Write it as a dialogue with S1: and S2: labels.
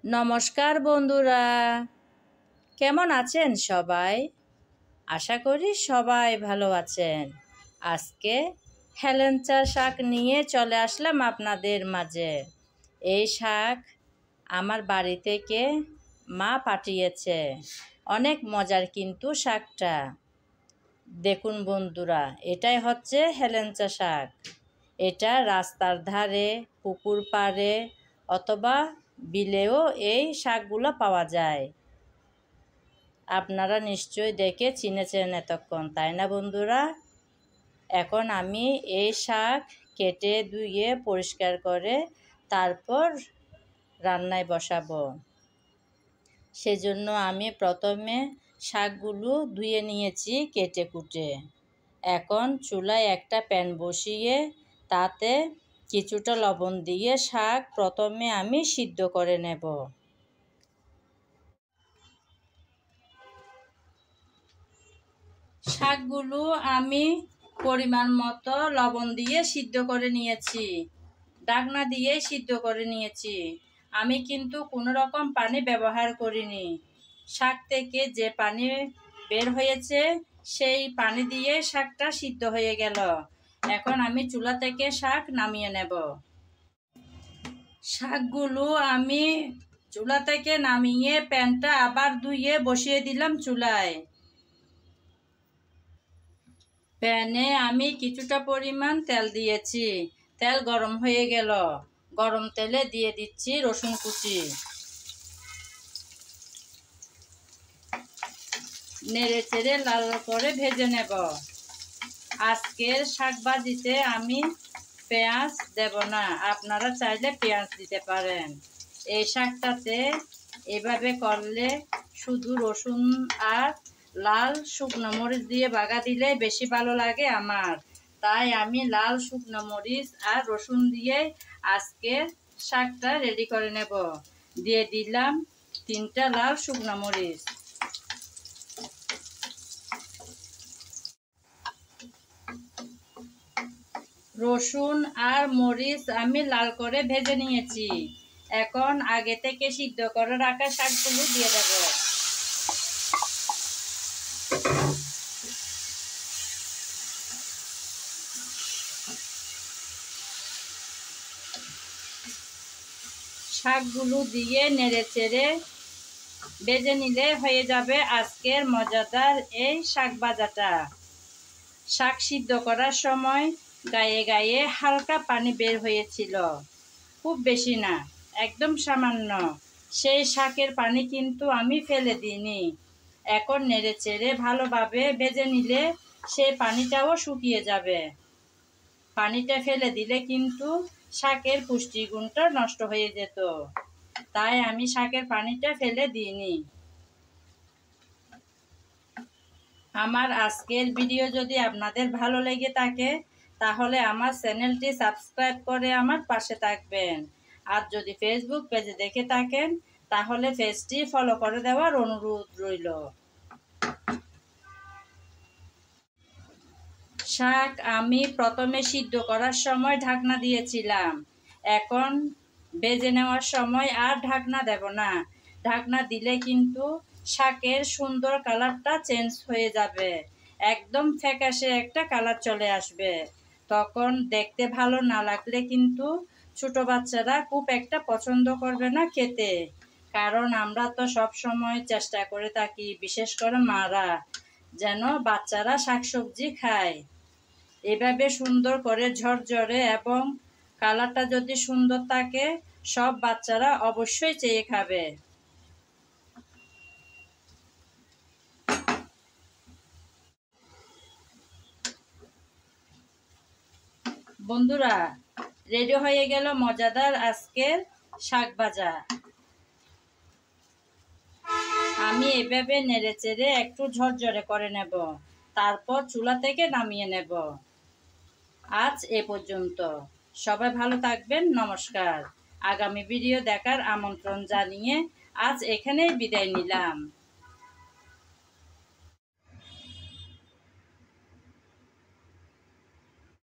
S1: নমস্কার বন্ধুরা, কেমন আছেন সবাই? আশা করি সবাই ভালো আছেন। আজকে হেলেঞ্চা শাক নিয়ে চলে আসলাম আপনাদের মাঝে। এই শাক আমার বাড়ি থেকে মা পাঠিয়েছে। অনেক মজার কিন্তু শাকটা। দেখুন বন্ধুরা, এটাই হচ্ছে হেলেঞ্চা শাক। এটা রাস্তার ধারে, পুকুর পাড়ে অথবা বিলেও এই শাকগুলো পাওয়া যায়। আপনারা নিশ্চয়ই দেখে চিনেছেন এতক্ষণ, তাই না বন্ধুরা? এখন আমি এই শাক কেটে ধুয়ে পরিষ্কার করে তারপর রান্নায় বসাবো। সেজন্য আমি প্রথমে শাকগুলো ধুয়ে নিয়েছি কেটে কুটে। এখন চুলায় একটা প্যান বসিয়ে তাতে কিছুটা লবণ দিয়ে শাক প্রথমে আমি সিদ্ধ করে নেব। শাকগুলো আমি পরিমাণ মতো লবণ দিয়ে সিদ্ধ করে নিয়েছি, ঢাকনা দিয়ে সিদ্ধ করে নিয়েছি। আমি কিন্তু কোনো রকম পানি ব্যবহার করিনি। শাক থেকে যে পানি বের হয়েছে সেই পানি দিয়ে শাকটা সিদ্ধ হয়ে গেল। এখন আমি চুলা থেকে শাক নামিয়ে নেব। শাকগুলো আমি চুলা থেকে নামিয়ে প্যানটা আবার ধুয়ে বসিয়ে দিলাম চুলায়। প্যানে আমি কিছুটা পরিমাণ তেল দিয়েছি। তেল গরম হয়ে গেল। গরম তেলে দিয়ে দিচ্ছি রসুন কুচি। নেড়ে চেড়ে লাল করে ভেজে নেব। আজকের শাক ভাজিতে আমি পেঁয়াজ দেব না, আপনারা চাইলে পেঁয়াজ দিতে পারেন। এই শাকটাতে এভাবে করলে শুধু রসুন আর লাল শুকনো মরিচ দিয়ে বাগা দিলে বেশি ভালো লাগে আমার। তাই আমি লাল শুকনো মরিচ আর রসুন দিয়ে আজকের শাকটা রেডি করে নেব। দিয়ে দিলাম 3টা লাল শুকনো মরিচ। রসুন আর মরিচ আমি লাল করে ভেজে নিয়েছি। এখন আগে থেকে সিদ্ধ করে রাখা শাকগুলো দিয়ে দেব। শাকগুলো দিয়ে নেড়ে চেড়ে ভেজে নিলে হয়ে যাবে আজকের মজাদার এই শাক ভাজাটা। শাক সিদ্ধ করার সময় গায়ে গায়ে হালকা পানি বের হয়েছিল, খুব বেশি না, একদম সামান্য। সেই শাকের পানি কিন্তু আমি ফেলে দিইনি। এখন নেড়ে চেড়ে ভালোভাবে ভেজে নিলে সেই পানিটাও শুকিয়ে যাবে। পানিটা ফেলে দিলে কিন্তু শাকের পুষ্টিগুণটা নষ্ট হয়ে যেত, তাই আমি শাকের পানিটা ফেলে দিইনি। আমার আজকের ভিডিও যদি আপনাদের ভালো লেগে থাকে তাহলে আমার চ্যানেলটি সাবস্ক্রাইব করে আমার পাশে থাকবেন। আর যদি ফেসবুক পেজে দেখে থাকেন তাহলে পেজটি ফলো করে দেওয়ার অনুরোধ রইল। শাক আমি প্রথমে সিদ্ধ করার সময় ঢাকনা দিয়েছিলাম। এখন ভেজে নেওয়ার সময় আর ঢাকনা দেব না। ঢাকনা দিলে কিন্তু শাকের সুন্দর কালারটা চেঞ্জ হয়ে যাবে, একদম ফ্যাকাশে একটা কালার চলে আসবে। তখন দেখতে ভালো না লাগলে কিন্তু ছোট বাচ্চারা খুব একটা পছন্দ করবে না খেতে। কারণ আমরা তো সব সময় চেষ্টা করে থাকি, বিশেষ করে মারা, যেন বাচ্চারা শাকসবজি খায়। এভাবে সুন্দর করে ঝরঝরে এবং কালারটা যদি সুন্দর থাকে সব বাচ্চারা অবশ্যই চেয়ে খাবে। বন্ধুরা, রেডি হয়ে গেল মজাদার আজকের শাক ভাজা। আমি এভাবে নেড়ে চেড়ে একটু ঝরঝরে করে নেব, তারপর চুলা থেকে নামিয়ে নেব। আজ এ পর্যন্ত। সবাই ভালো থাকবেন। নমস্কার। আগামী ভিডিও দেখার আমন্ত্রণ জানিয়ে আজ এখানেই বিদায় নিলাম।